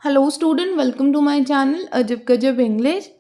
Hello student, welcome to my channel Ajab Kajab English.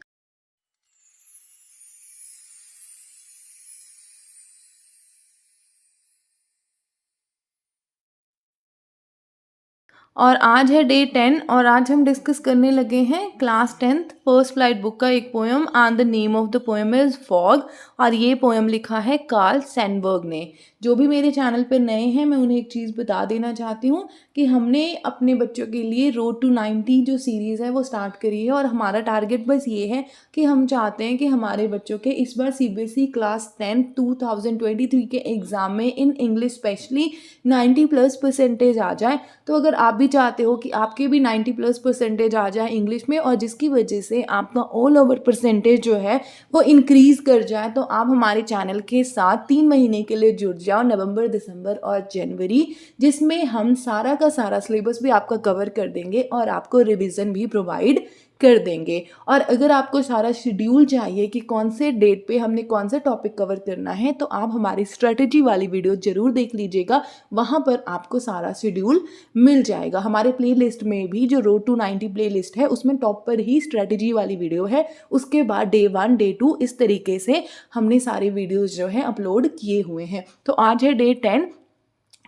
और आज है डे 10 और आज हम डिस्कस करने लगे हैं class 10th first flight book का एक poem and the name of the poem is fog. और ये पोएम लिखा है कार्ल सैनबर्ग ने। जो भी मेरे चैनल पर नए हैं मैं उन्हें एक चीज़ बता देना चाहती हूँ कि हमने अपने बच्चों के लिए रोड टू 90 जो सीरीज़ है वो स्टार्ट करी है और हमारा टारगेट बस ये है कि हम चाहते हैं कि हमारे बच्चों के इस बार सीबीएसई क्लास 10 2023 के एग्ज़ाम में इन इंग्लिश स्पेशली 90+ परसेंटेज आ जाए। तो अगर आप भी चाहते हो कि आपके भी 90+ परसेंटेज आ जाए इंग्लिश में और जिसकी वजह से आपका ऑल ओवर परसेंटेज जो है वो इंक्रीज़ कर जाए, तो आप हमारे चैनल के साथ 3 महीने के लिए जुड़ जाओ, नवंबर, दिसंबर और जनवरी, जिसमें हम सारा का सारा सिलेबस भी आपका कवर कर देंगे और आपको रिवीजन भी प्रोवाइड कर देंगे। और अगर आपको सारा शेड्यूल चाहिए कि कौन से डेट पे हमने कौन सा टॉपिक कवर करना है, तो आप हमारी स्ट्रेटजी वाली वीडियो ज़रूर देख लीजिएगा। वहाँ पर आपको सारा शेड्यूल मिल जाएगा। हमारे प्लेलिस्ट में भी जो रोड टू 90 प्लेलिस्ट है उसमें टॉप पर ही स्ट्रेटजी वाली वीडियो है। उसके बाद डे 1 डे 2 इस तरीके से हमने सारे वीडियोज़ जो है अपलोड किए हुए हैं। तो आज है डे 10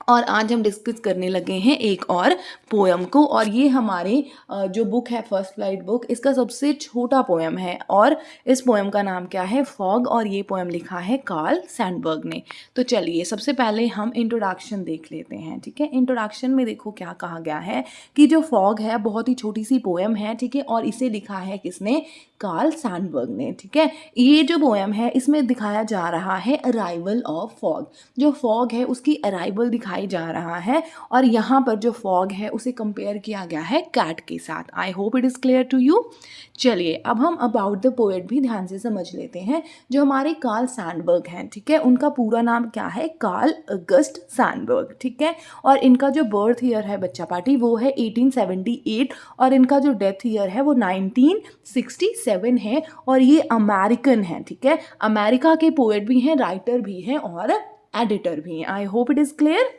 और आज हम डिस्कस करने लगे हैं एक और पोएम को। और ये हमारे जो बुक है फर्स्ट फ्लाइट बुक, इसका सबसे छोटा पोएम है और इस पोएम का नाम क्या है, फॉग। और ये पोएम लिखा है कार्ल सैनबर्ग ने। तो चलिए सबसे पहले हम इंट्रोडक्शन देख लेते हैं। ठीक है, इंट्रोडक्शन में देखो क्या कहा गया है कि जो फॉग है बहुत ही छोटी सी पोएम है। ठीक है, और इसे लिखा है किसने, कार्ल सैनबर्ग ने। ठीक है, ये जो पोएम है इसमें दिखाया जा रहा है अराइवल ऑफ फॉग। जो फॉग है उसकी अराइवल दिखाई जा रहा है और यहाँ पर जो फॉग है उसे कंपेयर किया गया है कैट के साथ। I hope it is clear to you. चलिए अब हम अबाउट द पोएट भी ध्यान से समझ लेते हैं। जो हमारे कार्ल सैनबर्ग हैं, ठीक है, उनका पूरा नाम क्या है, कार्ल अगस्ट सैनबर्ग। ठीक है, और इनका जो बर्थ ईयर है बच्चा पार्टी वो है 1878 और इनका जो डेथ ईयर है वो 1967 है और ये अमेरिकन है। ठीक है, अमेरिका के पोएट भी हैं, राइटर भी हैं और एडिटर भी हैं। आई होप इट इज़ क्लियर।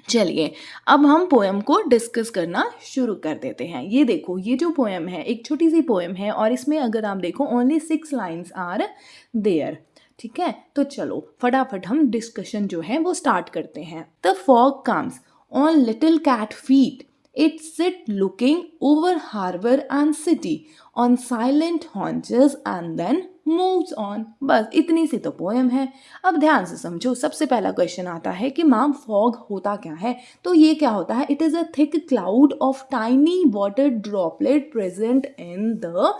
चलिए अब हम पोएम को डिस्कस करना शुरू कर देते हैं। ये देखो, ये जो पोएम है एक छोटी सी पोएम है और इसमें अगर आप देखो ओनली 6 लाइन्स आर देयर। ठीक है, तो चलो फटाफट हम डिस्कशन जो है वो स्टार्ट करते हैं। The fog comes on little cat feet, it sit looking over harbor and city on silent haunches and then moves on। बस इतनी सी तो पोएम है। अब ध्यान से समझो, सबसे पहला क्वेश्चन आता है कि मैम फॉग होता क्या है। तो ये क्या होता है, it is a thick cloud of tiny water droplet present in the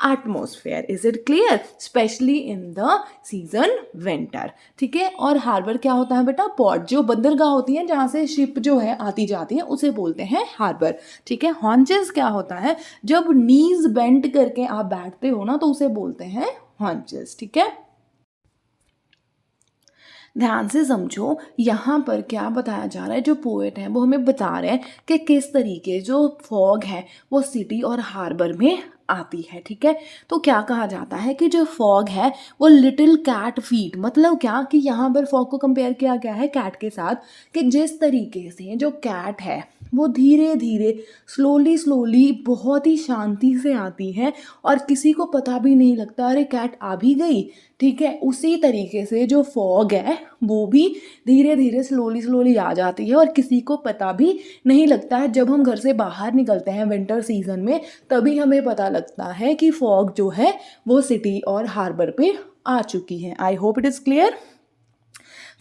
atmosphere. Is it clear, specially in the season winter. ठीक है, और हार्बर क्या होता है बेटा, पोर्ट, जो बंदरगाह होती है जहाँ से शिप जो है आती जाती है उसे बोलते हैं हार्बर। ठीक है, हॉन्चेस क्या होता है, जब नीज बेंड करके आप बैठते हो ना तो उसे बोलते हैं हॉन्चेस। ठीक है, ध्यान से समझो यहाँ पर क्या बताया जा रहा है। जो पोएट हैं वो हमें बता रहे हैं कि किस तरीके जो फॉग है वो सिटी और हार्बर में आती है। ठीक है, तो क्या कहा जाता है कि जो फॉग है वो लिटिल कैट फीट, मतलब क्या कि यहाँ पर फॉग को कंपेयर किया गया है कैट के साथ, कि जिस तरीके से जो कैट है वो धीरे धीरे स्लोली बहुत ही शांति से आती है और किसी को पता भी नहीं लगता अरे कैट आ भी गई। ठीक है, उसी तरीके से जो फॉग है वो भी धीरे धीरे स्लोली आ जाती है और किसी को पता भी नहीं लगता है। जब हम घर से बाहर निकलते हैं विंटर सीजन में तभी हमें पता लगता है कि फॉग जो है वो सिटी और हार्बर पे आ चुकी है। I hope it is clear.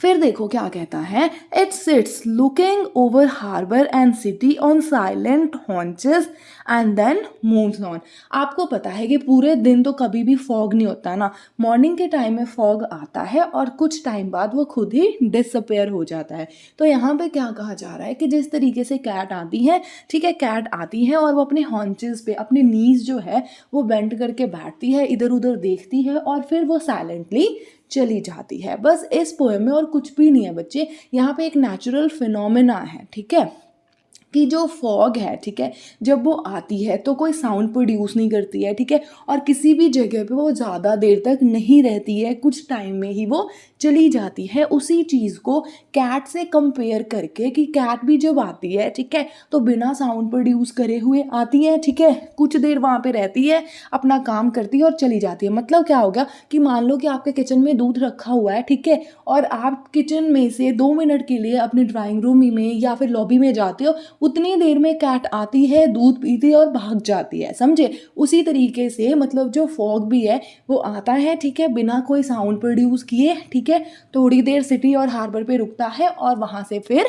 फिर देखो क्या कहता है, it sits looking over harbour and city on silent haunches and then moves on. आपको पता है कि पूरे दिन तो कभी भी फॉग नहीं होता ना, मॉर्निंग के टाइम में फॉग आता है और कुछ टाइम बाद वो खुद ही डिसअपेयर हो जाता है। तो यहाँ पे क्या कहा जा रहा है कि जिस तरीके से कैट आती है, ठीक है, कैट आती है और वो अपने हॉन्चेस पे अपनी नीज जो है वो बेंड करके बैठती है, इधर उधर देखती है और फिर वो साइलेंटली चली जाती है। बस इस पोएम में और कुछ भी नहीं है बच्चे, यहाँ पे एक नेचुरल फिनोमेना है। ठीक है, कि जो फॉग है, ठीक है, जब वो आती है तो कोई साउंड प्रोड्यूस नहीं करती है, ठीक है, और किसी भी जगह पे वो ज़्यादा देर तक नहीं रहती है, कुछ टाइम में ही वो चली जाती है। उसी चीज़ को कैट से कंपेयर करके कि कैट भी जब आती है, ठीक है, तो बिना साउंड प्रोड्यूस करे हुए आती है, ठीक है, कुछ देर वहाँ पे रहती है, अपना काम करती है और चली जाती है। मतलब क्या होगा कि मान लो कि आपके किचन में दूध रखा हुआ है, ठीक है, और आप किचन में से 2 मिनट के लिए अपने ड्राइंग रूम में या फिर लॉबी में जाते हो, उतनी देर में कैट आती है, दूध पीती है और भाग जाती है, समझे। उसी तरीके से मतलब जो फॉग भी है वो आता है, ठीक है, बिना कोई साउंड प्रोड्यूस किए, ठीक है, थोड़ी देर सिटी और हार्बर पे रुकता है और वहाँ से फिर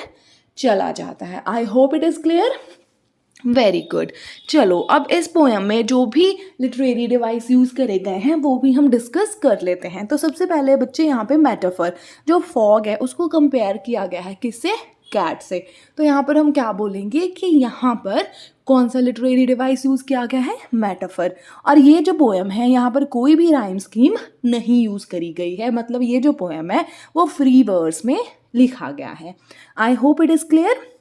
चला जाता है। I hope it is clear. Very good. चलो अब इस पोएम में जो भी लिटरेरी डिवाइस यूज़ करे गए हैं वो भी हम डिस्कस कर लेते हैं। तो सबसे पहले बच्चे यहाँ पे मेटाफर, जो फॉग है उसको कंपेयर किया गया है किससे, कैट से। तो यहाँ पर हम क्या बोलेंगे कि यहाँ पर कौन सा लिटरेरी डिवाइस यूज़ किया गया है, मेटाफर। और ये जो पोएम है यहाँ पर कोई भी राइम स्कीम नहीं यूज़ करी गई है, मतलब ये जो पोएम है वो फ्री वर्ड्स में लिखा गया है। I hope it is clear.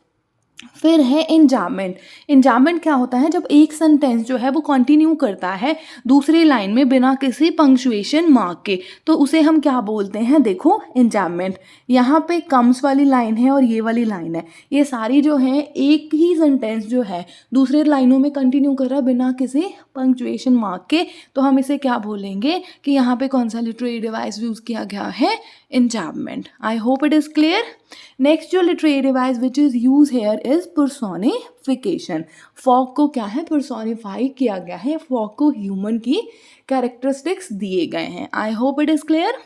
फिर है इंजाममेंट। इंजाममेंट क्या होता है, जब एक सेंटेंस जो है वो कंटिन्यू करता है दूसरी लाइन में बिना किसी पंक्चुएशन मार्क के, तो उसे हम क्या बोलते हैं, देखो इंजाममेंट। यहाँ पे कम्स वाली लाइन है और ये वाली लाइन है, ये सारी जो है एक ही सेंटेंस जो है दूसरे लाइनों में कंटिन्यू कर रहा है बिना किसी पंक्चुएशन मार्क के, तो हम इसे क्या बोलेंगे कि यहाँ पे कौन सा लिटरेरी डिवाइस यूज़ किया गया है, enjambment. I hope it is clear. Next जो literary device which is use here is personification. Fog को क्या है, पर्सोनिफाई किया गया है, फॉग को ह्यूमन की कैरेक्टरिस्टिक्स दिए गए हैं। आई होप इट इज़ क्लियर।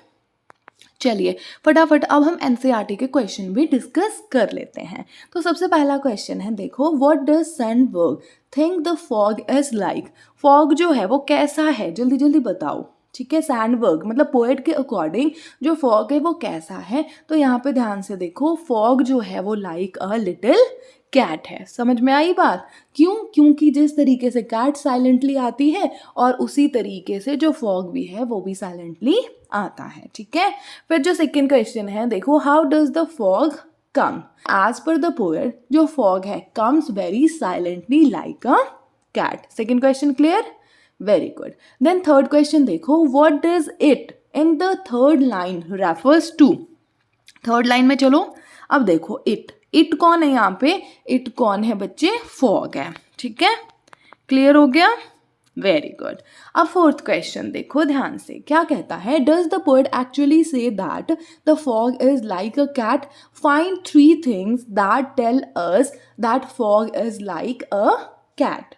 चलिए फटाफट अब हम एनसीईआरटी के क्वेश्चन भी डिस्कस कर लेते हैं। तो सबसे पहला क्वेश्चन है, देखो, what does Sandberg think the fog is like. Fog जो है वो कैसा है, जल्दी जल्दी बताओ, ठीक है। सैंडबर्ग मतलब पोएट के अकॉर्डिंग जो फॉग है वो कैसा है, तो यहाँ पे ध्यान से देखो, फॉग जो है वो लाइक अ लिटिल कैट है। समझ में आई बात, क्यों, क्योंकि जिस तरीके से कैट साइलेंटली आती है और उसी तरीके से जो फॉग भी है वो भी साइलेंटली आता है, ठीक है। फिर जो सेकंड क्वेश्चन है, देखो, how does the fog come. As per the poet जो फॉग है comes very silently like a cat. Second question clear, very good. Then third question देखो, what does it in the third line refers to. Third line में चलो, अब देखो it कौन है यहाँ पे, इट कौन है बच्चे, फॉग है, ठीक है, क्लियर हो गया, वेरी गुड। अब फोर्थ क्वेश्चन देखो ध्यान से, क्या कहता है, does the poet actually say that the fog is like a cat, find 3 things that tell us that fog is like a cat.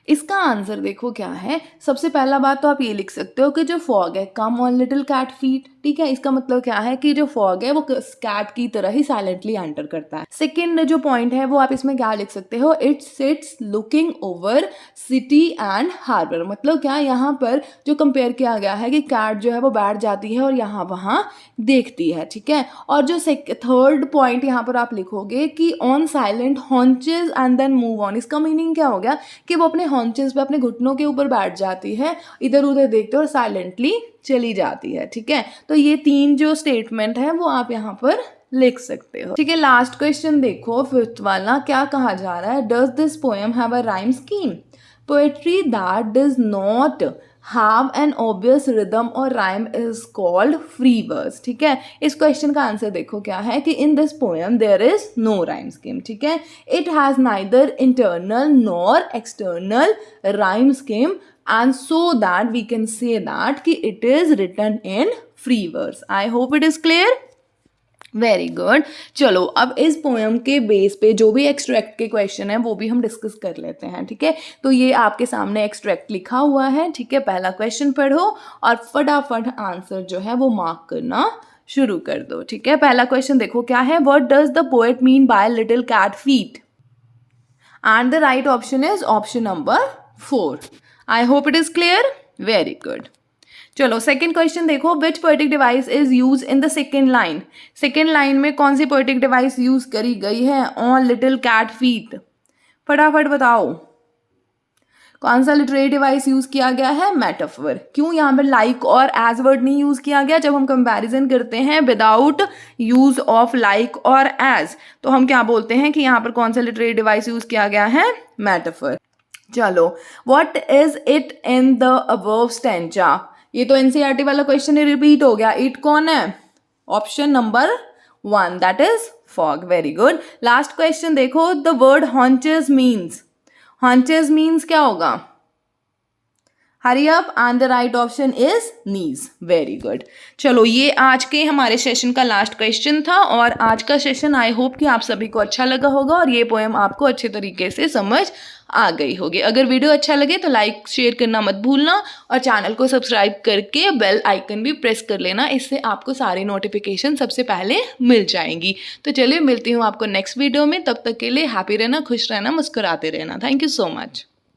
इसका आंसर देखो क्या है। सबसे पहला बात तो आप ये लिख सकते हो कि जो फॉग है come on little cat feet, ठीक है, इसका मतलब क्या है कि जो फॉग है वो कैट की तरह ही साइलेंटली एंटर करता है। सेकंड जो पॉइंट है वो आप इसमें क्या लिख सकते हो, it sits looking over city and harbour. मतलब क्या, यहाँ पर जो कंपेयर किया गया है कि कैट जो है वो बैठ जाती है और यहाँ वहाँ देखती है, ठीक है। और जो थर्ड पॉइंट यहाँ पर आप लिखोगे कि on silent haunches and then move on. इसका मीनिंग क्या हो गया कि वो अपने हॉन्चेस पे, अपने घुटनों के ऊपर बैठ जाती है, इधर उधर देखते और साइलेंटली चली जाती है, ठीक है। तो ये 3 जो स्टेटमेंट है वो आप यहाँ पर लिख सकते हो, ठीक है। लास्ट क्वेश्चन देखो, फिफ्थ वाला, क्या कहा जा रहा है, does this poem have a rhyme scheme. Poetry that does not have an obvious rhythm और rhyme is called free verse, ठीक है। इस क्वेश्चन का आंसर देखो क्या है कि in this poem there is no rhyme scheme, ठीक है। It has neither internal nor external rhyme scheme and so that we can say that कि it is written in free verse. I hope it is clear. Very good. चलो अब इस poem के base पे जो भी एक्सट्रैक्ट के question है वो भी हम डिस्कस कर लेते हैं, ठीक है। तो ये आपके सामने एक्सट्रैक्ट लिखा हुआ है, ठीक है। पहला क्वेश्चन पढ़ो और फटाफट आंसर जो है वो मार्क करना शुरू कर दो, ठीक है। पहला क्वेश्चन देखो क्या है, what does the poet mean by little cat feet, and the right option is option number 4। I hope it is clear, very good. चलो सेकंड क्वेश्चन देखो, which poetic device is use in the second line. सेकंड लाइन में कौन सी poetic device use करी गई है, on little cat feet, फटाफट बताओ कौन सा लिटरेरी डिवाइस यूज़ किया गया है? मेटाफर। क्यों यहाँ पर लाइक और एज वर्ड नहीं यूज़ किया गया? जब हम कंपैरिजन करते हैं विदाउट यूज़ ऑफ लाइक और एज, तो हम क्या बोलते हैं कि यहाँ पर कौन सा लिटरेरी डिवाइस यूज़ किया गया है? मेटाफर। चलो, what is it in the above stanza? ये तो एनसीईआरटी वाला क्वेश्चन रिपीट हो गया। इट कौन है? Option number 1, that is fog. Very good. Last question देखो, the word haunches means. Haunches means क्या होगा? Hurry up, and the right option is knees. Very good. चलो, ये आज के हमारे सेशन का लास्ट क्वेश्चन था और आज का सेशन आई होप कि आप सभी को अच्छा लगा होगा और ये पोएम आपको अच्छे तरीके से समझ आ गई होगी। अगर वीडियो अच्छा लगे तो लाइक शेयर करना मत भूलना और चैनल को सब्सक्राइब करके बेल आइकन भी प्रेस कर लेना, इससे आपको सारी नोटिफिकेशन सबसे पहले मिल जाएंगी। तो चलिए, मिलती हूँ आपको नेक्स्ट वीडियो में। तब तक के लिए हैप्पी रहना, खुश रहना, मुस्कुराते रहना। Thank you so much.